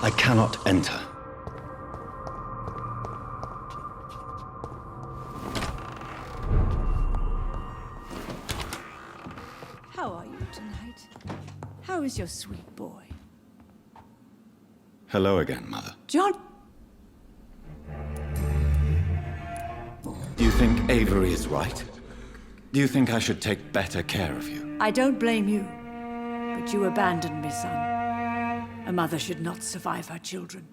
I cannot enter. How are you tonight? How is your sweet boy? Hello again, Mother. John! Do you think Avery is right? Do you think I should take better care of you? I don't blame you, but you abandoned me, son. A mother should not survive her children.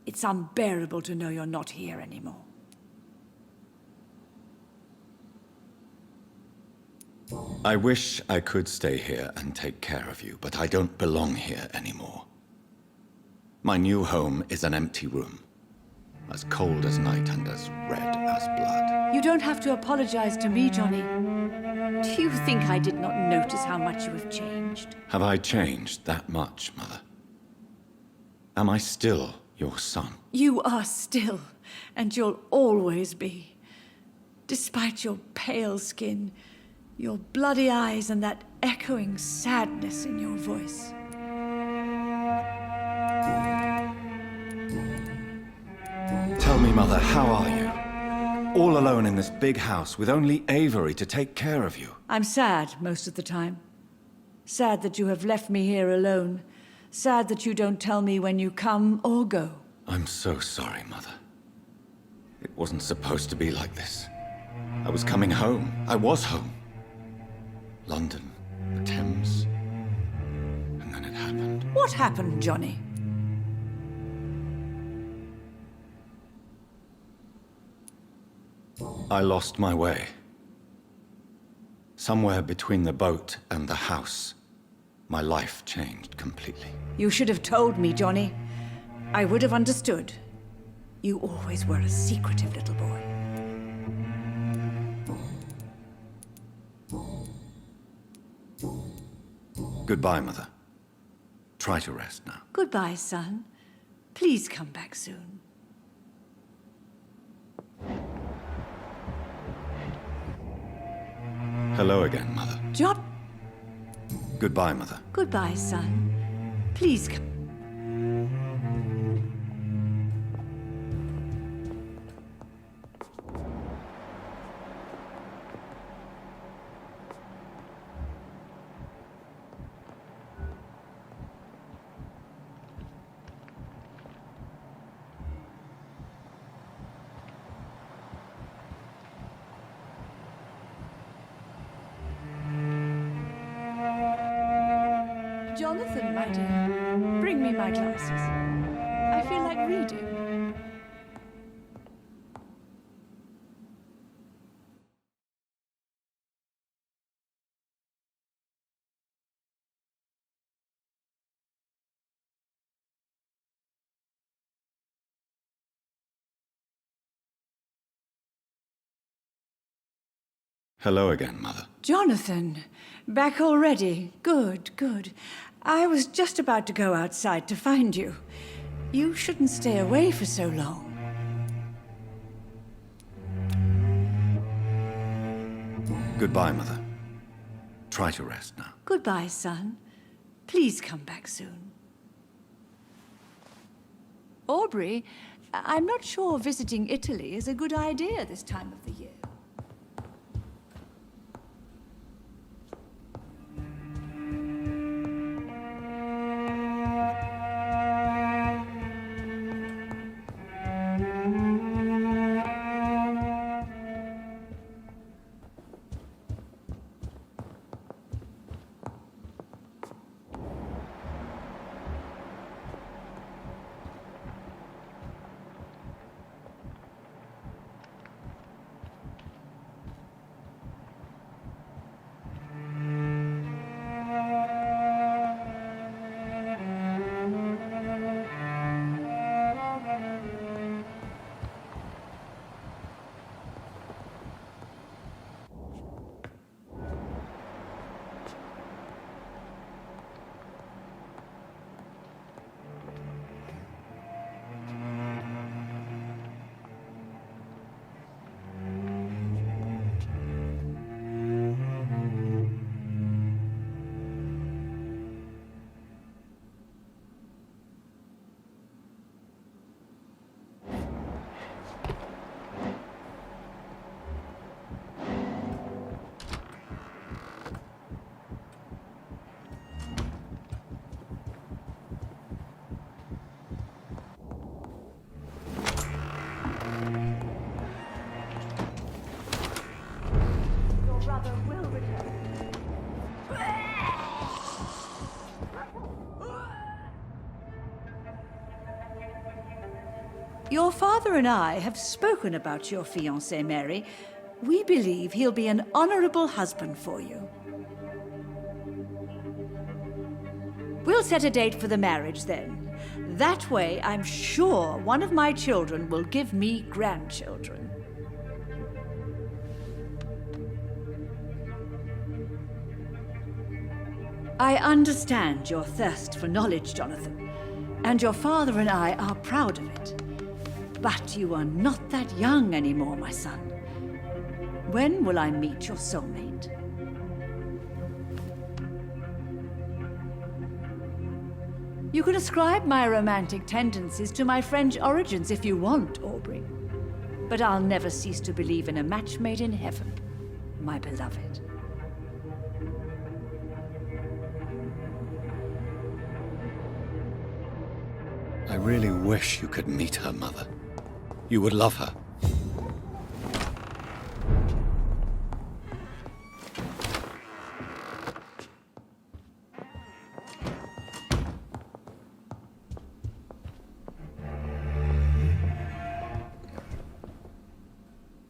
It's unbearable to know you're not here anymore. I wish I could stay here and take care of you, but I don't belong here anymore. My new home is an empty room, as cold as night and as red as blood. You don't have to apologize to me, Johnny. Do you think I did not notice how much you have changed? Have I changed that much, Mother? Am I still your son? You are still, and you'll always be. Despite your pale skin, your bloody eyes, and that echoing sadness in your voice. Tell me, Mother, how are you? All alone in this big house with only Avery to take care of you. I'm sad most of the time. Sad that you have left me here alone. Sad that you don't tell me when you come or go. I'm so sorry, Mother. It wasn't supposed to be like this. I was coming home. I was home. London, the Thames, and then it happened. What happened, Johnny? I lost my way. Somewhere between the boat and the house, my life changed completely. You should have told me, Johnny. I would have understood. You always were a secretive little boy. Goodbye, Mother. Try to rest now. Goodbye, son. Please come back soon. Hello again, Mother. John! Goodbye, Mother. Goodbye, son. Please come. Jonathan, my dear, bring me my glasses. I feel like reading. Hello again, Mother. Jonathan, back already. Good, good. I was just about to go outside to find you. You shouldn't stay away for so long. Goodbye, Mother. Try to rest now. Goodbye, son. Please come back soon. Aubrey, I'm not sure visiting Italy is a good idea this time of the year. Your father and I have spoken about your fiancé, Mary. We believe he'll be an honorable husband for you. We'll set a date for the marriage then. That way, I'm sure one of my children will give me grandchildren. I understand your thirst for knowledge, Jonathan, and your father and I are proud of it. But you are not that young anymore, my son. When will I meet your soulmate? You can ascribe my romantic tendencies to my French origins if you want, Aubrey. But I'll never cease to believe in a match made in heaven, my beloved. I really wish you could meet her, Mother. You would love her.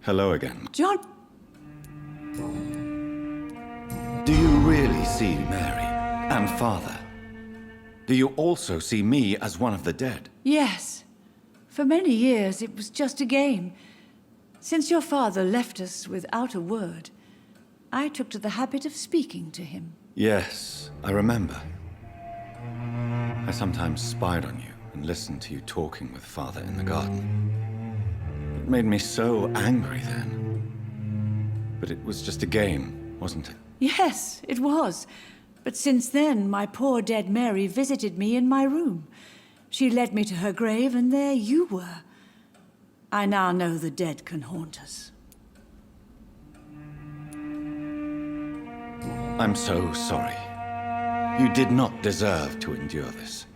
Hello again. John... Do you really see Mary and Father? Do you also see me as one of the dead? Yes. For many years, it was just a game. Since your father left us without a word, I took to the habit of speaking to him. Yes, I remember. I sometimes spied on you and listened to you talking with Father in the garden. It made me so angry then. But it was just a game, wasn't it? Yes, it was. But since then, my poor dead Mary visited me in my room. She led me to her grave, and there you were. I now know the dead can haunt us. I'm so sorry. You did not deserve to endure this.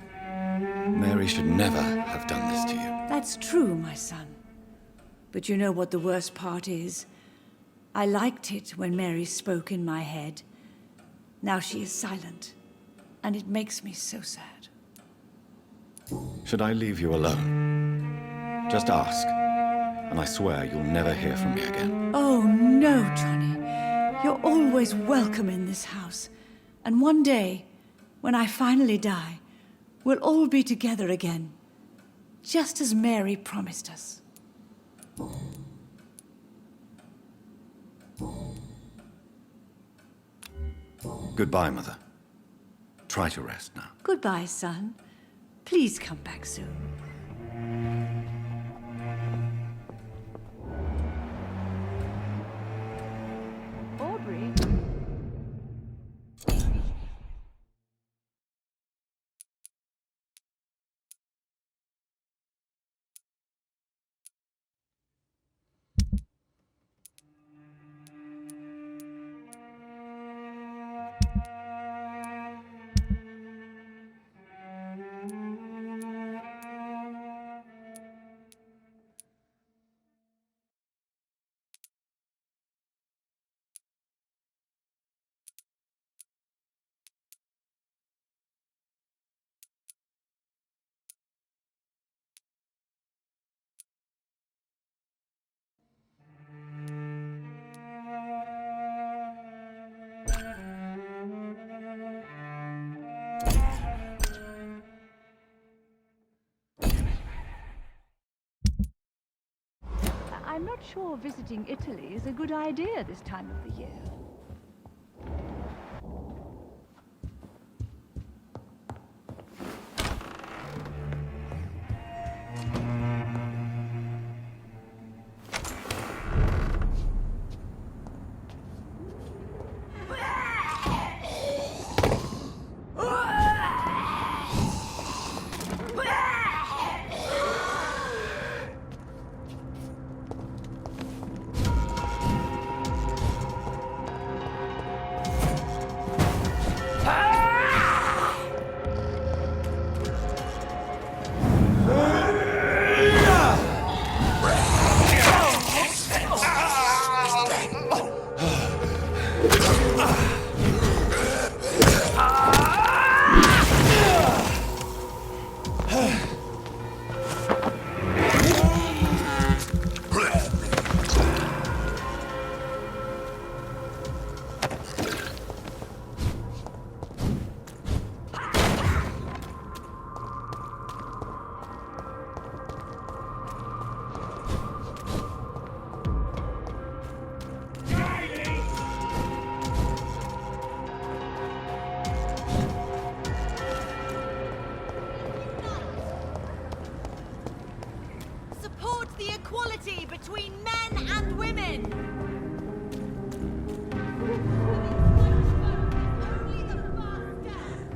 Mary should never have done this to you. That's true, my son. But you know what the worst part is? I liked it when Mary spoke in my head. Now she is silent, and it makes me so sad. Should I leave you alone? Just ask, and I swear you'll never hear from me again. Oh, no, Johnny. You're always welcome in this house. And one day, when I finally die, we'll all be together again, just as Mary promised us. Goodbye, Mother. Try to rest now. Goodbye, son. Please come back soon. Aubrey? I'm not sure visiting Italy is a good idea this time of the year. equality between men and women. Only the fast stand.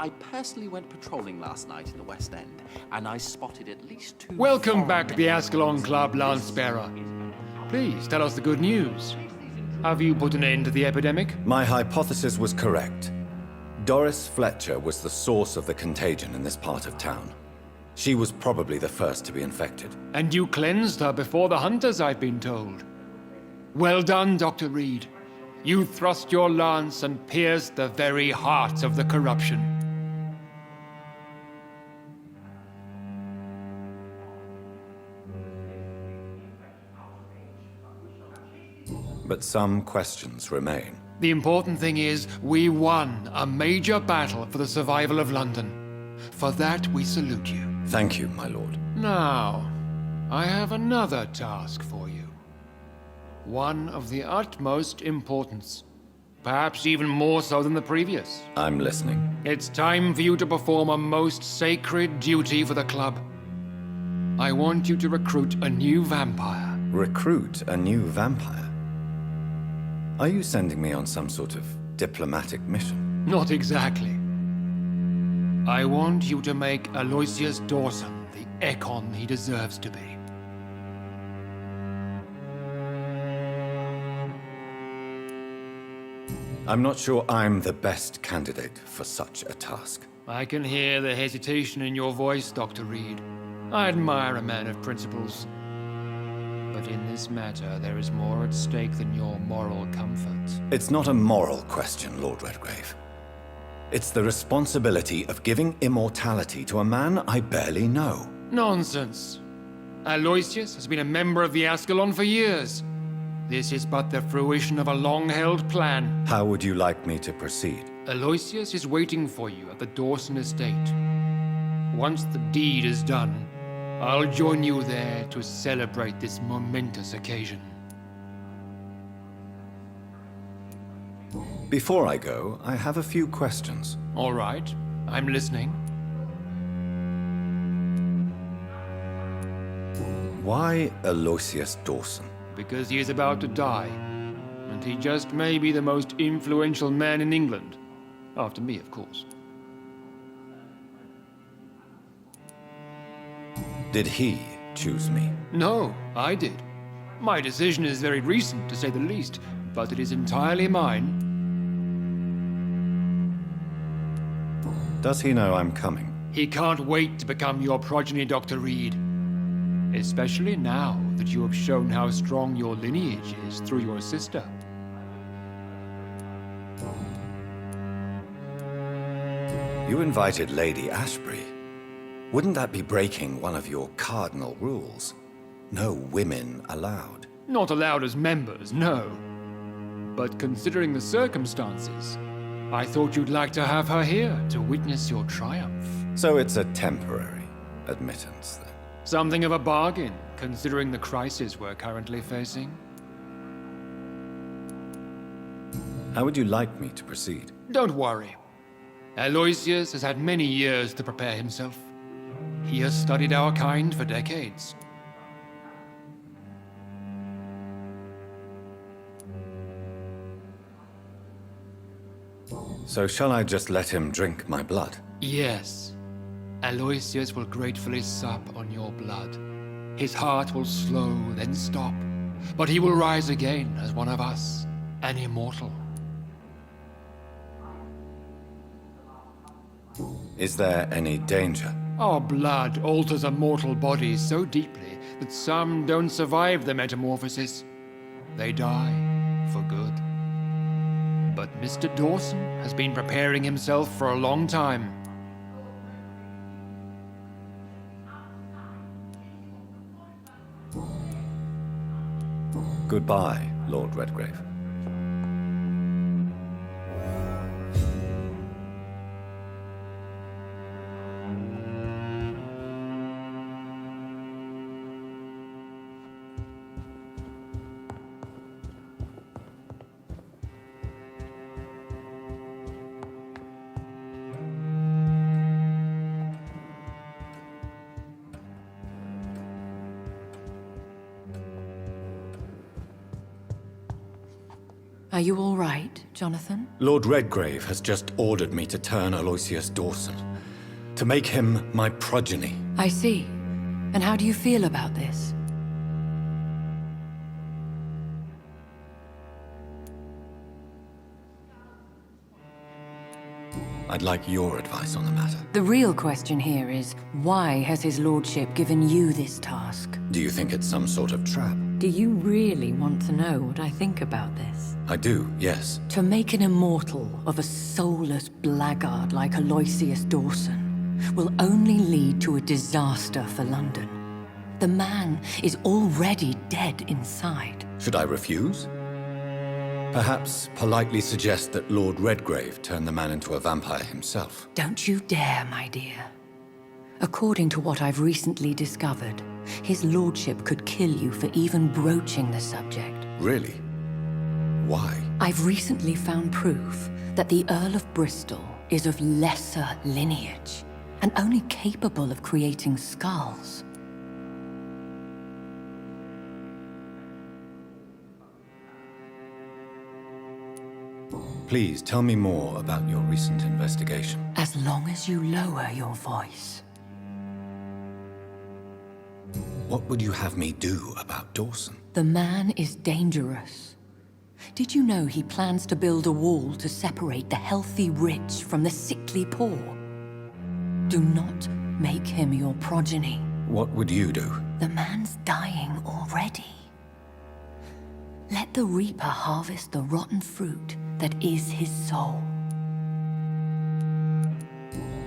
I personally went patrolling last night in the West End, and I spotted at least 2... Welcome back to the Ascalon Club, Lance-Bearer. Please, tell us the good news. Have you put an end to the epidemic? My hypothesis was correct. Doris Fletcher was the source of the contagion in this part of town. She was probably the first to be infected. And you cleansed her before the hunters, I've been told. Well done, Dr. Reid. You thrust your lance and pierced the very heart of the corruption. But some questions remain. The important thing is, we won a major battle for the survival of London. For that, we salute you. Thank you, my lord. Now, I have another task for you. One of the utmost importance. Perhaps even more so than the previous. I'm listening. It's time for you to perform a most sacred duty for the club. I want you to recruit a new vampire. Recruit a new vampire? Are you sending me on some sort of diplomatic mission? Not exactly. I want you to make Aloysius Dawson the Ekon he deserves to be. I'm not sure I'm the best candidate for such a task. I can hear the hesitation in your voice, Dr. Reid. I admire a man of principles. But in this matter, there is more at stake than your moral comfort. It's not a moral question, Lord Redgrave. It's the responsibility of giving immortality to a man I barely know. Nonsense. Aloysius has been a member of the Ascalon for years. This is but the fruition of a long-held plan. How would you like me to proceed? Aloysius is waiting for you at the Dawson estate. Once the deed is done, I'll join you there to celebrate this momentous occasion. Before I go, I have a few questions. All right, I'm listening. Why Aloysius Dawson? Because he is about to die, and he just may be the most influential man in England. After me, of course. Did he choose me? No, I did. My decision is very recent, to say the least, but it is entirely mine. Does he know I'm coming? He can't wait to become your progeny, Dr. Reid. Especially now that you have shown how strong your lineage is through your sister. You invited Lady Ashbury. Wouldn't that be breaking one of your cardinal rules? No women allowed. Not allowed as members, no. But considering the circumstances, I thought you'd like to have her here to witness your triumph. So it's a temporary admittance, then? Something of a bargain, considering the crisis we're currently facing. How would you like me to proceed? Don't worry. Aloysius has had many years to prepare himself. He has studied our kind for decades. So shall I just let him drink my blood? Yes. Aloysius will gratefully sup on your blood. His heart will slow, then stop. But he will rise again as one of us, an immortal. Is there any danger? Our blood alters a mortal body so deeply that some don't survive the metamorphosis. They die for good. But Mr. Dawson has been preparing himself for a long time. Goodbye, Lord Redgrave. Are you all right, Jonathan? Lord Redgrave has just ordered me to turn Aloysius Dawson, to make him my progeny. I see. And how do you feel about this? I'd like your advice on the matter. The real question here is, why has his lordship given you this task? Do you think it's some sort of trap? Do you really want to know what I think about this? I do, yes. To make an immortal of a soulless blackguard like Aloysius Dawson will only lead to a disaster for London. The man is already dead inside. Should I refuse? Perhaps politely suggest that Lord Redgrave turn the man into a vampire himself. Don't you dare, my dear. According to what I've recently discovered, his lordship could kill you for even broaching the subject. Really? Why? I've recently found proof that the Earl of Bristol is of lesser lineage and only capable of creating skals. Please tell me more about your recent investigation. As long as you lower your voice. What would you have me do about Dawson? The man is dangerous. Did you know he plans to build a wall to separate the healthy rich from the sickly poor? Do not make him your progeny. What would you do? The man's dying already. Let the Reaper harvest the rotten fruit that is his soul.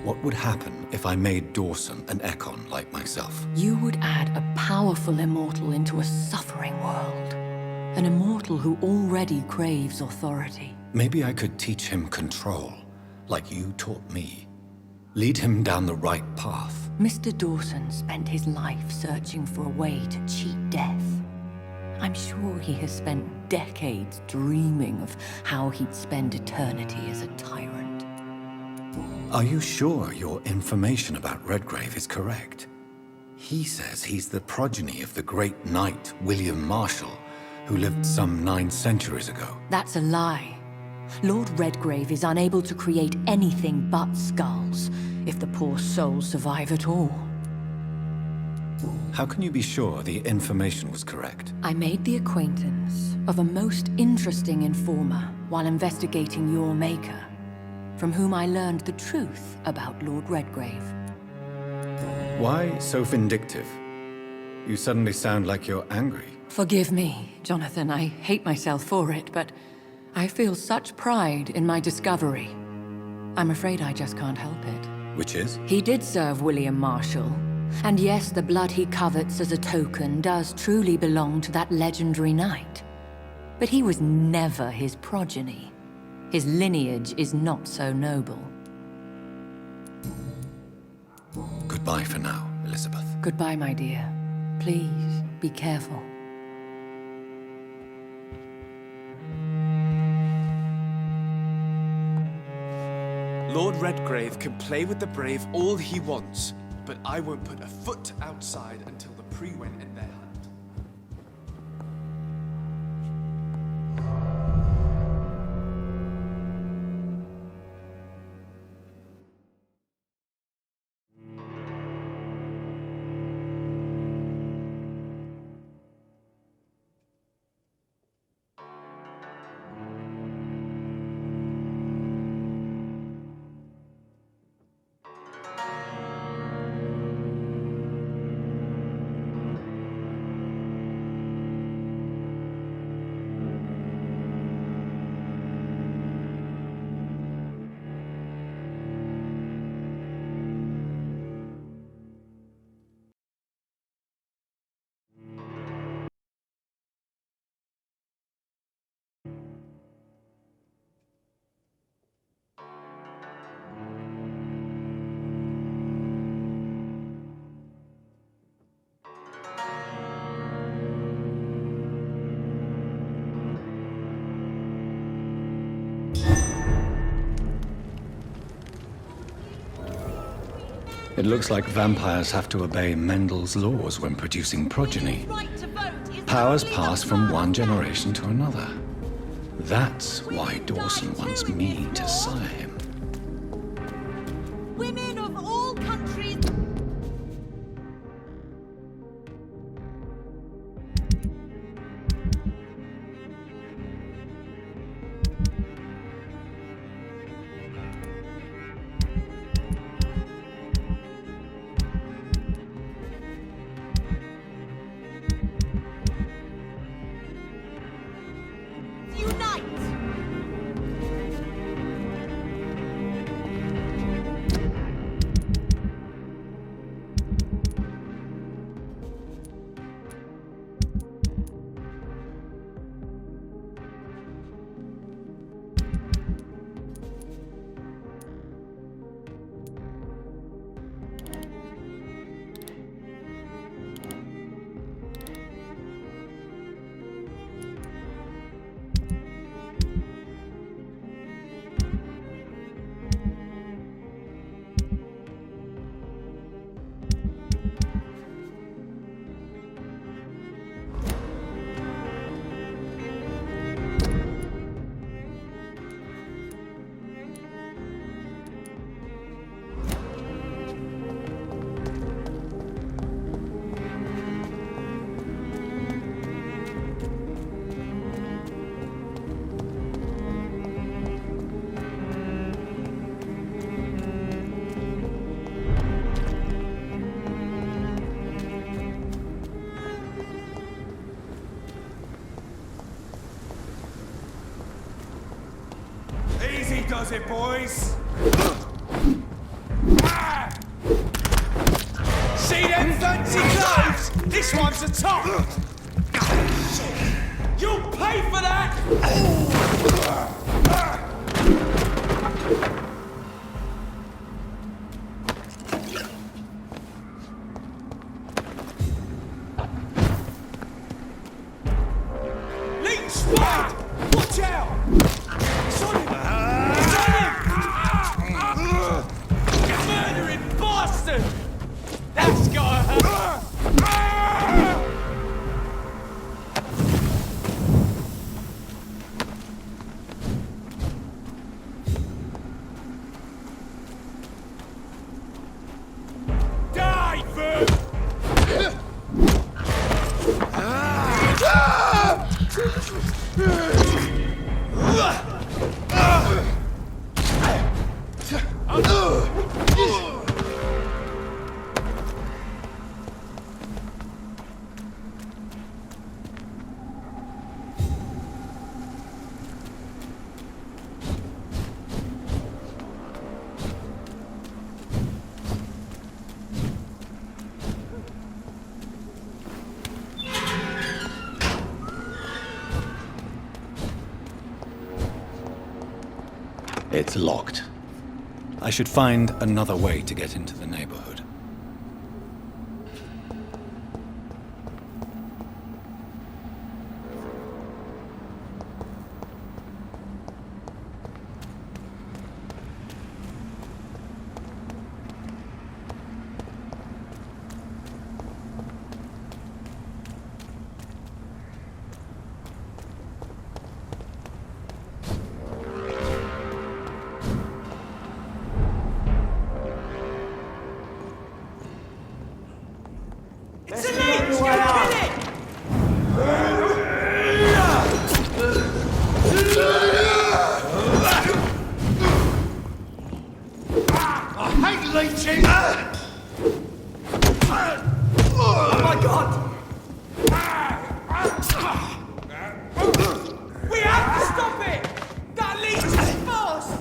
What would happen if I made Dawson an Ekon like myself? You would add a powerful immortal into a suffering world. An immortal who already craves authority. Maybe I could teach him control, like you taught me. Lead him down the right path. Mr. Dawson spent his life searching for a way to cheat death. I'm sure he has spent decades dreaming of how he'd spend eternity as a tyrant. Are you sure your information about Redgrave is correct? He says he's the progeny of the great knight William Marshall, who lived some 9 centuries ago. That's a lie. Lord Redgrave is unable to create anything but skals, if the poor souls survive at all. How can you be sure the information was correct? I made the acquaintance of a most interesting informer while investigating your maker, from whom I learned the truth about Lord Redgrave. Why so vindictive? You suddenly sound like you're angry. Forgive me, Jonathan. I hate myself for it, but I feel such pride in my discovery. I'm afraid I just can't help it. Which is? He did serve William Marshall. And yes, the blood he covets as a token does truly belong to that legendary knight. But he was never his progeny. His lineage is not so noble. Goodbye for now, Elizabeth. Goodbye, my dear. Please, be careful. Lord Redgrave can play with the brave all he wants, but I won't put a foot outside until the Pre-Wen end their hunt. It looks like vampires have to obey Mendel's laws when producing progeny. Right to vote is Powers only pass the from first. one generation to another. That's why Dawson wants me to sire him. Women of all countries. Unite! Easy does it, boys! See them fancy clothes? This one's a top! You'll pay for that! Lean spot! Watch out! It's on him! It's on him! Murdering bastard! That's gotta hurt! Die, fool! It's locked. I should find another way to get into the neighborhood. leeching! Oh my god! We have to stop it! That leech is fast!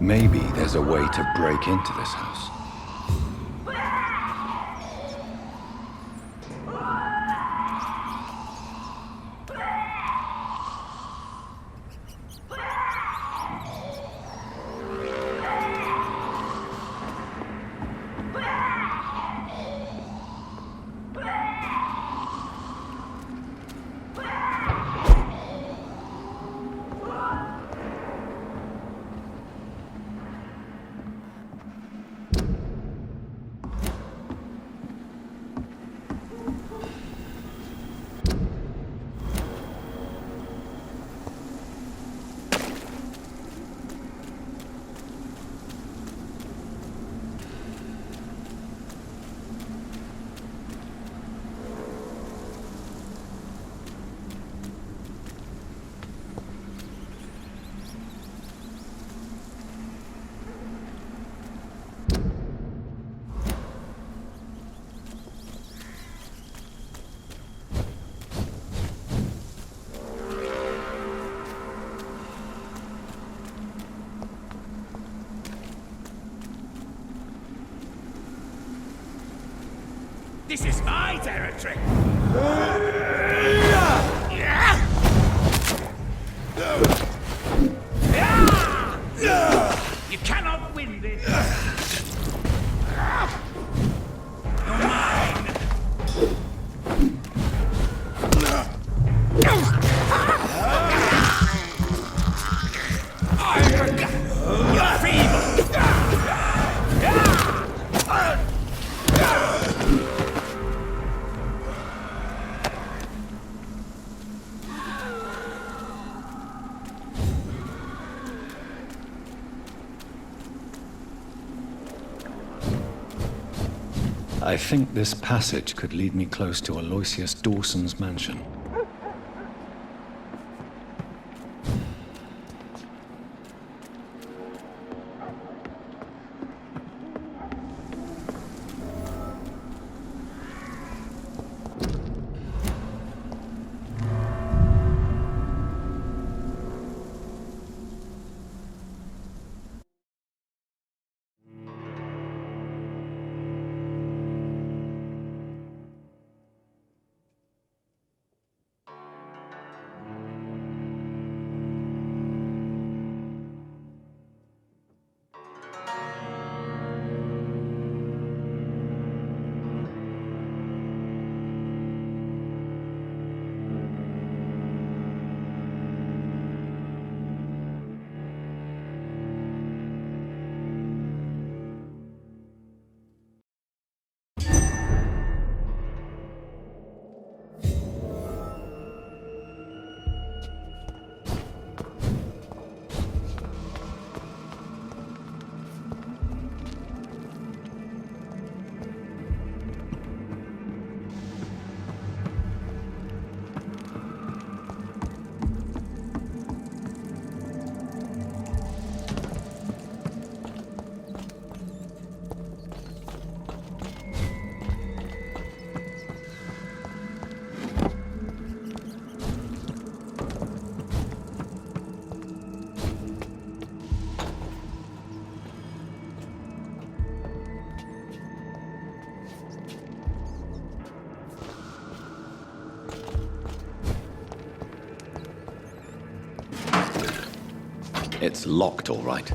Maybe there's a way to break into this house. This is my territory! You cannot win this! You're mine! You're feeble! I think this passage could lead me close to Aloysius Dawson's mansion. It's locked, all right.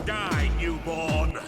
Die, newborn!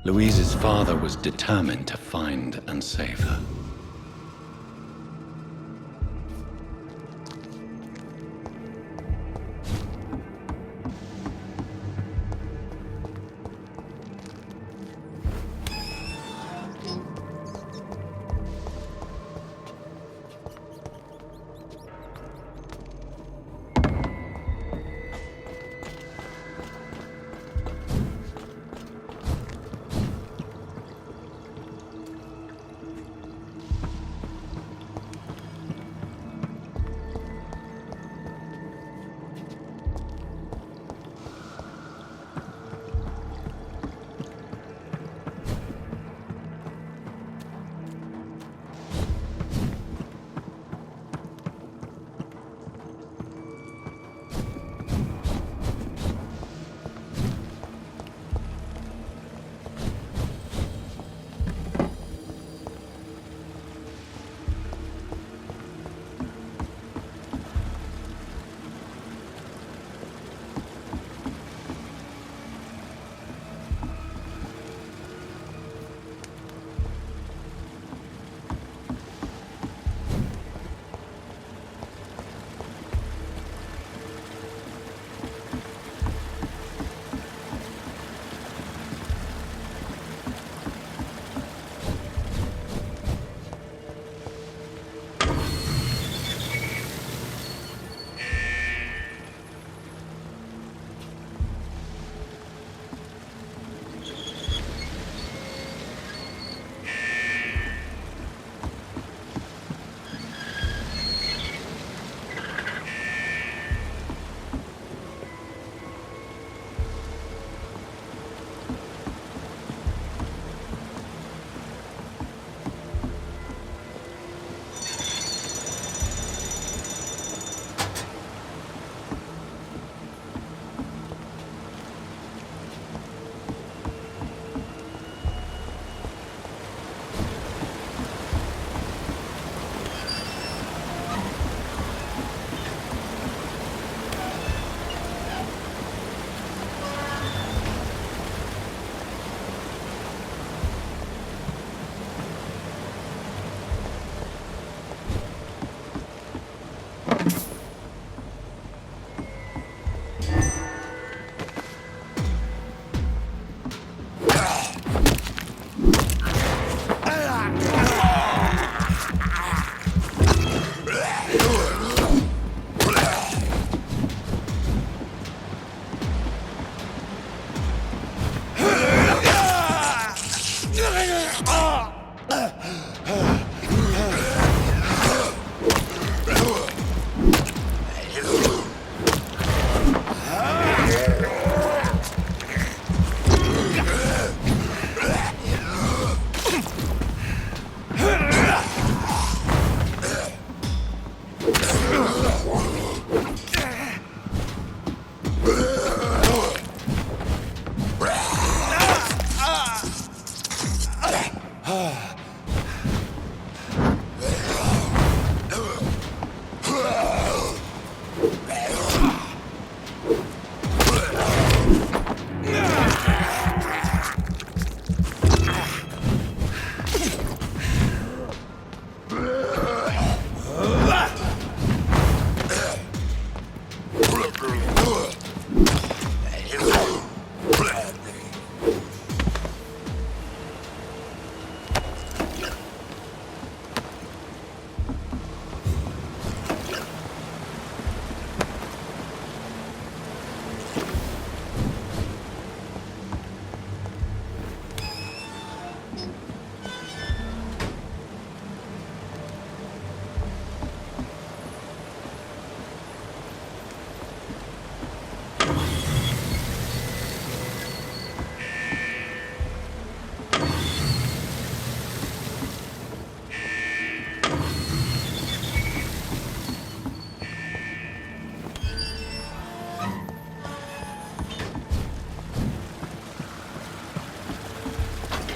Louise's father was determined to find and save her.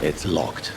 It's locked.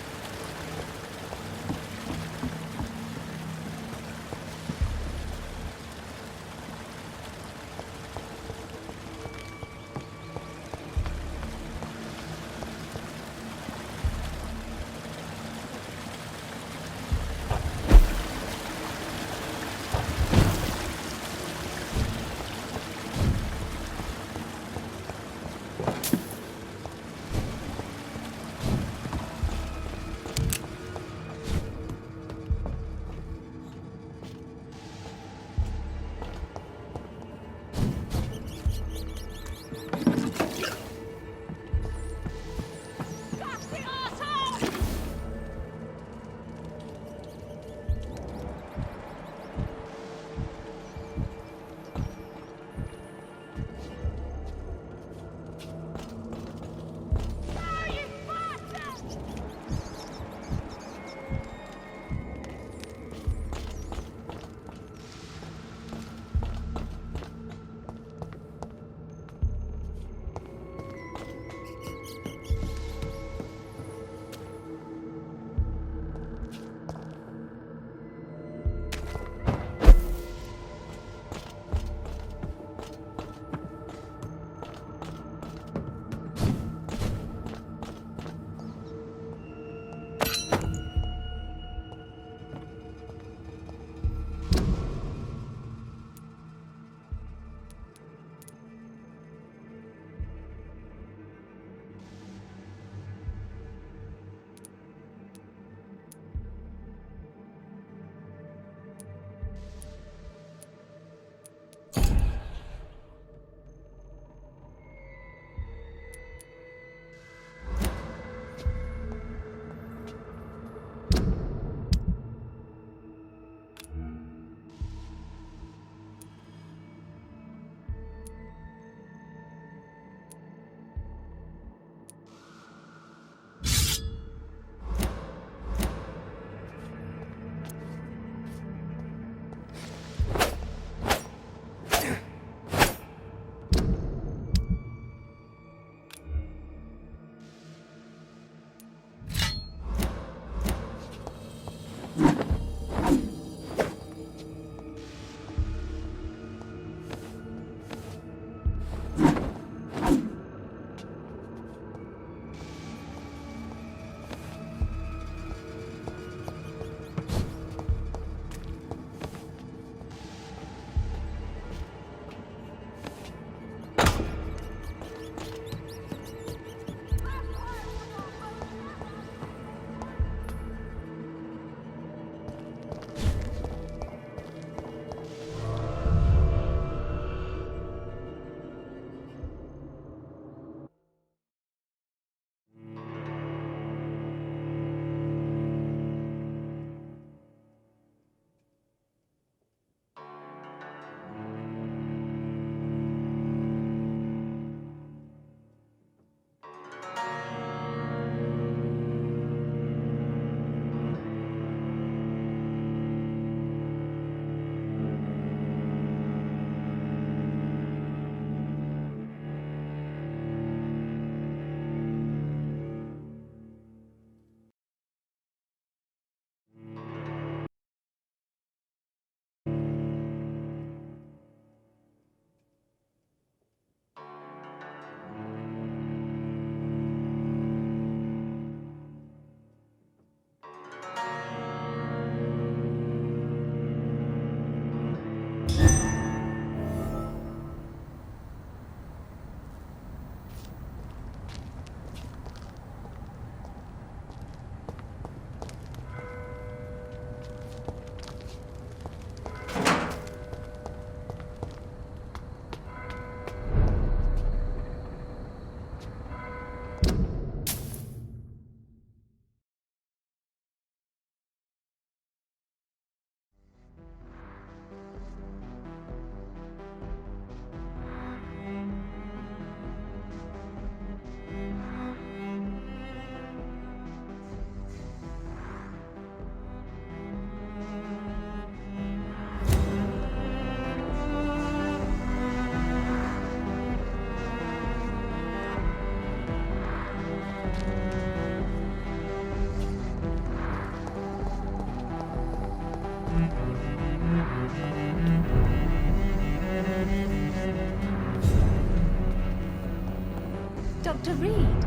Dr. Reid,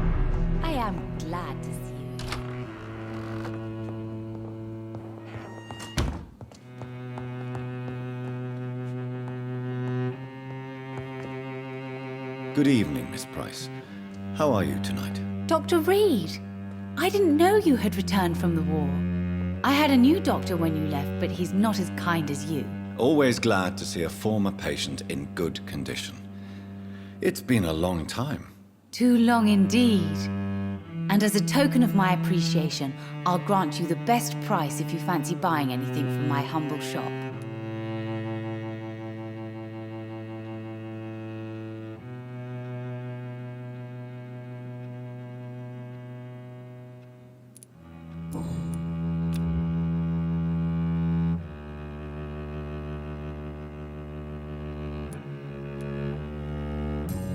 I am glad to see you. Good evening, Miss Price. How are you tonight? Dr. Reid, I didn't know you had returned from the war. I had a new doctor when you left, but he's not as kind as you. Always glad to see a former patient in good condition. It's been a long time. Too long indeed. And as a token of my appreciation, I'll grant you the best price if you fancy buying anything from my humble shop.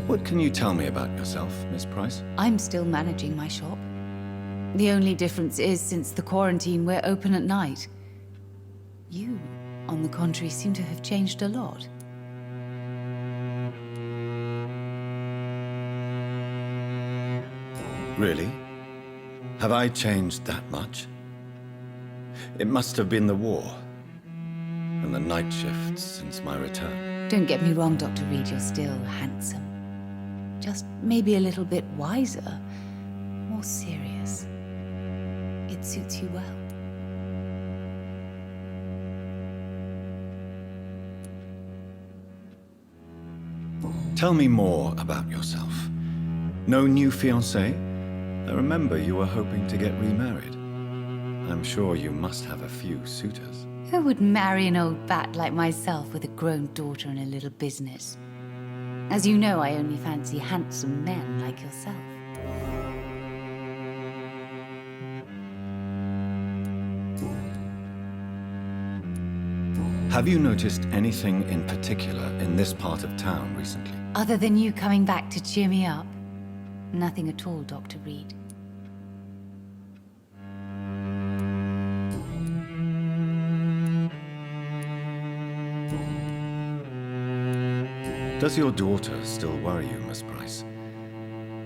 What can you tell me about yourself, Miss Price? I'm still managing my shop. The only difference is, since the quarantine, we're open at night. You, on the contrary, seem to have changed a lot. Really? Have I changed that much? It must have been the war and the night shifts since my return. Don't get me wrong, Dr. Reid, you're still handsome. Just maybe a little bit wiser, more serious. It suits you well. Tell me more about yourself. No new fiancé? I remember you were hoping to get remarried. I'm sure you must have a few suitors. Who would marry an old bat like myself with a grown daughter and a little business? As you know, I only fancy handsome men like yourself. Have you noticed anything in particular in this part of town recently? Other than you coming back to cheer me up? Nothing at all, Dr. Reid. Does your daughter still worry you, Miss Price?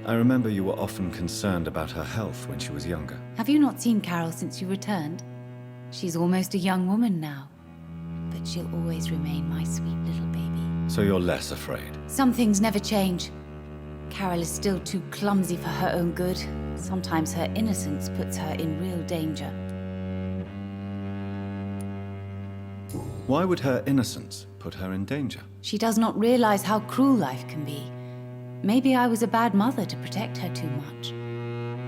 I remember you were often concerned about her health when she was younger. Have you not seen Carol since you returned? She's almost a young woman now. But she'll always remain my sweet little baby. So you're less afraid? Some things never change. Carol is still too clumsy for her own good. Sometimes her innocence puts her in real danger. Why would her innocence put her in danger? She does not realize how cruel life can be. Maybe I was a bad mother to protect her too much.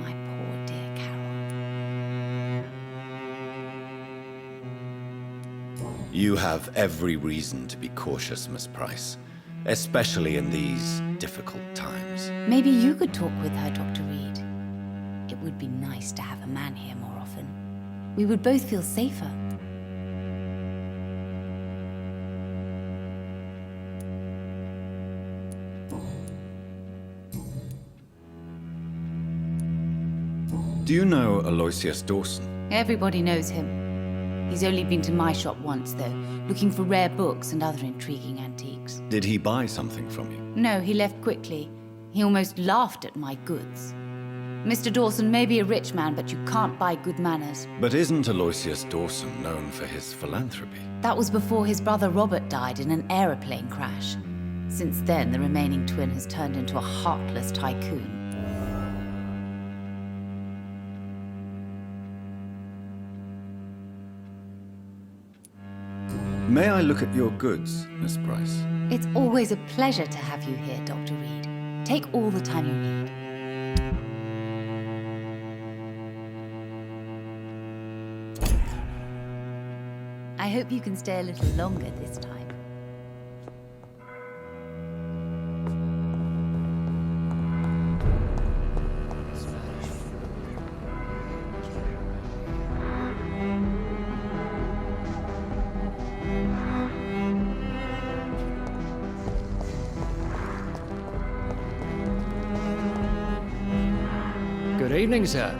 My poor dear Carol. You have every reason to be cautious, Miss Price. Especially in these difficult times. Maybe you could talk with her, Dr. Reid. It would be nice to have a man here more often. We would both feel safer. Do you know Aloysius Dawson? Everybody knows him. He's only been to my shop once, though, looking for rare books and other intriguing antiques. Did he buy something from you? No, he left quickly. He almost laughed at my goods. Mr. Dawson may be a rich man, but you can't buy good manners. But isn't Aloysius Dawson known for his philanthropy? That was before his brother Robert died in an aeroplane crash. Since then, the remaining twin has turned into a heartless tycoon. May I look at your goods, Miss Price? It's always a pleasure to have you here, Dr. Reid. Take all the time you need. I hope you can stay a little longer this time. Good evening, sir.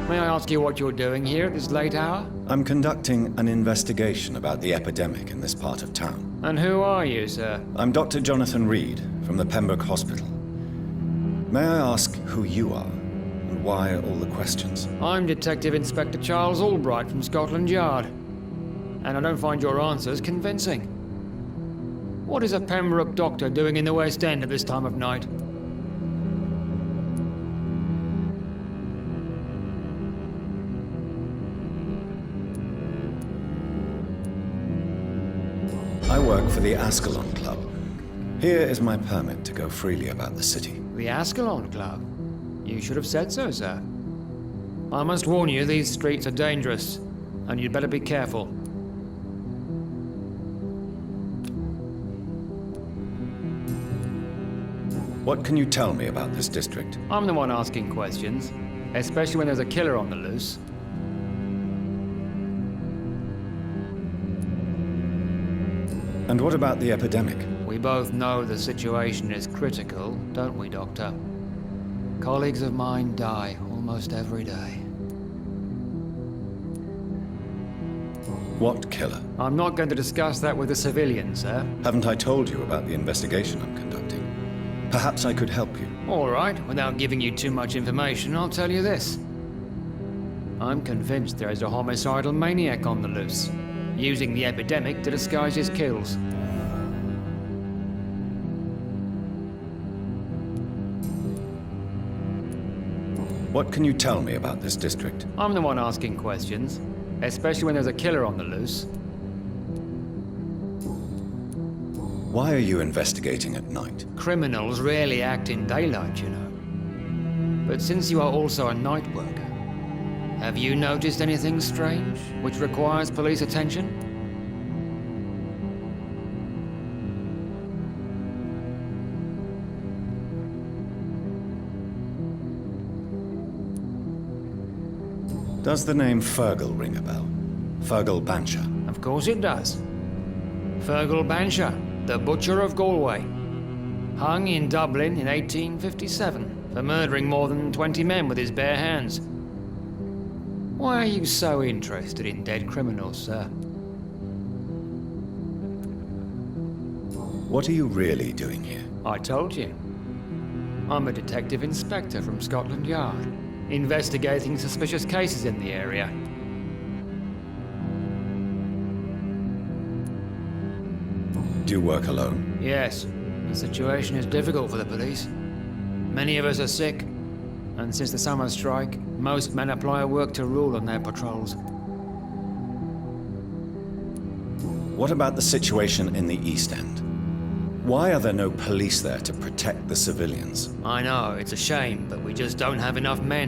May I ask you what you're doing here at this late hour? I'm conducting an investigation about the epidemic in this part of town. And who are you, sir? I'm Dr. Jonathan Reid from the Pembroke Hospital. May I ask who you are and why all the questions? I'm Detective Inspector Charles Albright from Scotland Yard. And I don't find your answers convincing. What is a Pembroke doctor doing in the West End at this time of night? I work for the Ascalon Club. Here is my permit to go freely about the city. The Ascalon Club? You should have said so, sir. I must warn you, these streets are dangerous, and you'd better be careful. What can you tell me about this district? I'm the one asking questions, especially when there's a killer on the loose. And what about the epidemic? We both know the situation is critical, don't we, Doctor? Colleagues of mine die almost every day. What killer? I'm not going to discuss that with the civilians, sir. Haven't I told you about the investigation I'm conducting? Perhaps I could help you. All right, without giving you too much information, I'll tell you this. I'm convinced there is a homicidal maniac on the loose, using the epidemic to disguise his kills. What can you tell me about this district? I'm the one asking questions, especially when there's a killer on the loose. Why are you investigating at night? Criminals rarely act in daylight, you know. But since you are also a night worker, have you noticed anything strange which requires police attention? Does the name Fergal ring a bell? Fergal Bancher. Of course it does. Fergal Bancher, the Butcher of Galway. Hung in Dublin in 1857 for murdering more than 20 men with his bare hands. Why are you so interested in dead criminals, sir? What are you really doing here? I told you. I'm a detective inspector from Scotland Yard, investigating suspicious cases in the area. Do you work alone? Yes, the situation is difficult for the police. Many of us are sick, and since the summer strike, most men apply a work to rule on their patrols. What about the situation in the East End? Why are there no police there to protect the civilians? I know, it's a shame, but we just don't have enough men.